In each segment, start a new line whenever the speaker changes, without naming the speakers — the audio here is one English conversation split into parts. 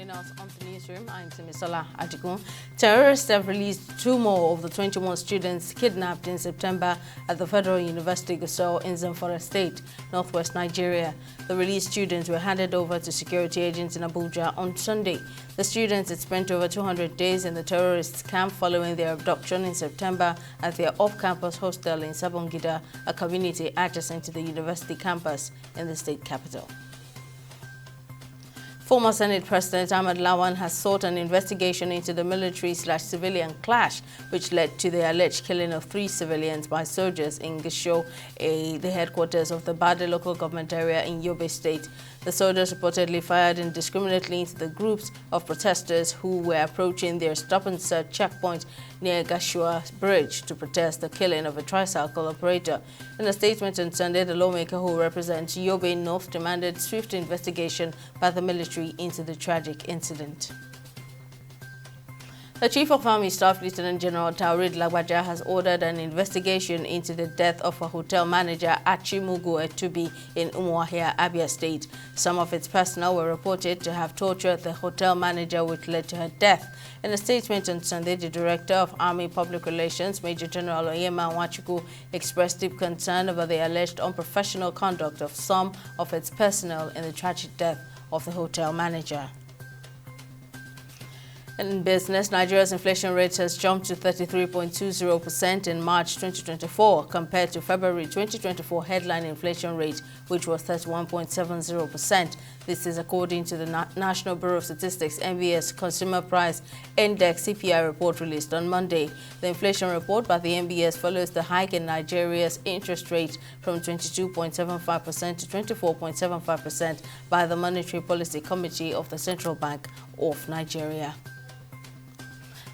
joining us on the newsroom. I'm Timisola Adigun. Terrorists have released 2 more of the 21 students kidnapped in September at the Federal University Gusau in Zamfara State, northwest Nigeria. The released students were handed over to security agents in Abuja on Sunday. The students had spent over 200 days in the terrorists' camp following their abduction in September at their off-campus hostel in Sabongida, a community adjacent to the university campus in the state capital. Former Senate President Ahmed Lawan has sought an investigation into the military/civilian clash, which led to the alleged killing of 3 civilians by soldiers in Gusau, the headquarters of the Bade local government area in Yobe State. The soldiers reportedly fired indiscriminately into the groups of protesters who were approaching their stop-and-search checkpoint near Gashua Bridge to protest the killing of a tricycle operator. In a statement on Sunday, the lawmaker who represents Yobe North demanded swift investigation by the military into the tragic incident. The Chief of Army Staff, Lieutenant General Taurid Lagbaja, has ordered an investigation into the death of a hotel manager, Achimugu Etubi, in Umuahia, Abia State. Some of its personnel were reported to have tortured the hotel manager, which led to her death. In a statement on Sunday, the Director of Army Public Relations, Major General Oyema Nwachukwu, expressed deep concern over the alleged unprofessional conduct of some of its personnel in the tragic death of the hotel manager. In business, Nigeria's inflation rate has jumped to 33.20% in March 2024 compared to February 2024 headline inflation rate, which was 31.70%. This is according to the National Bureau of Statistics NBS Consumer Price Index CPI report released on Monday. The inflation report by the NBS follows the hike in Nigeria's interest rate from 22.75% to 24.75% by the Monetary Policy Committee of the Central Bank of Nigeria.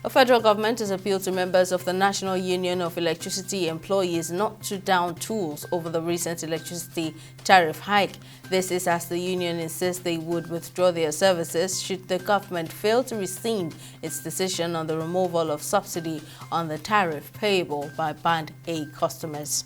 The federal government has appealed to members of the National Union of Electricity Employees not to down tools over the recent electricity tariff hike. This is as the union insists they would withdraw their services should the government fail to rescind its decision on the removal of subsidy on the tariff payable by Band A customers.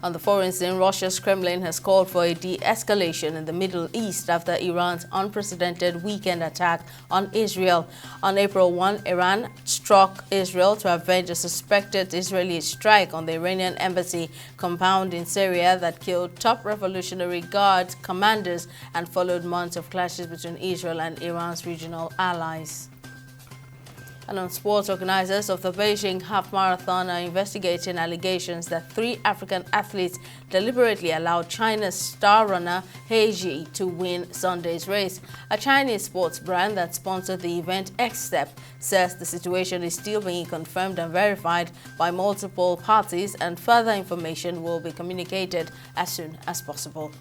On the foreign scene, Russia's Kremlin has called for a de-escalation in the Middle East after Iran's unprecedented weekend attack on Israel. On April 1, Iran struck Israel to avenge a suspected Israeli strike on the Iranian embassy compound in Syria that killed top Revolutionary Guard commanders and followed months of clashes between Israel and Iran's regional allies. And on sports, organizers of the Beijing Half Marathon are investigating allegations that 3 African athletes deliberately allowed China's star runner He Ji to win Sunday's race. A Chinese sports brand that sponsored the event, Xstep, says the situation is still being confirmed and verified by multiple parties, and further information will be communicated as soon as possible.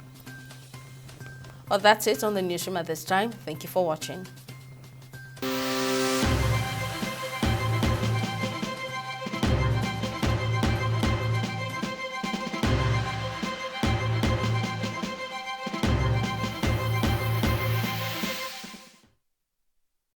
Well, that's it on the newsroom at this time. Thank you for watching.